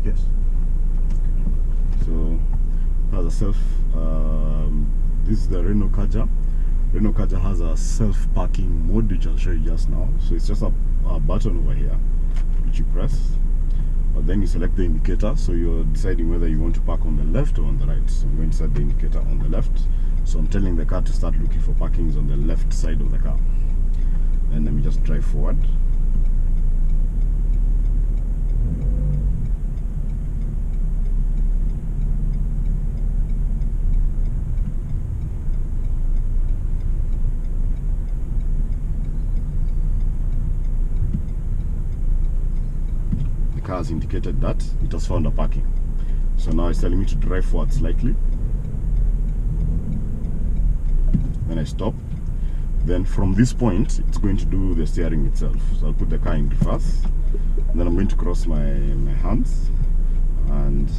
Yes. So has a self. This is the Renault Kadjar. Renault Kadjar has a self-parking mode, which I'll show you just now. So it's just a button over here, which you press. But then you select the indicator, so you're deciding whether you want to park on the left or on the right. So I'm going to set the indicator on the left. So I'm telling the car to start looking for parkings on the left side of the car. Then let me just drive forward. Car has indicated that it has found a parking. So now it's telling me to drive forward slightly. Then I stop. Then from this point, it's going to do the steering itself. So I'll put the car in reverse. Then I'm going to cross my hands and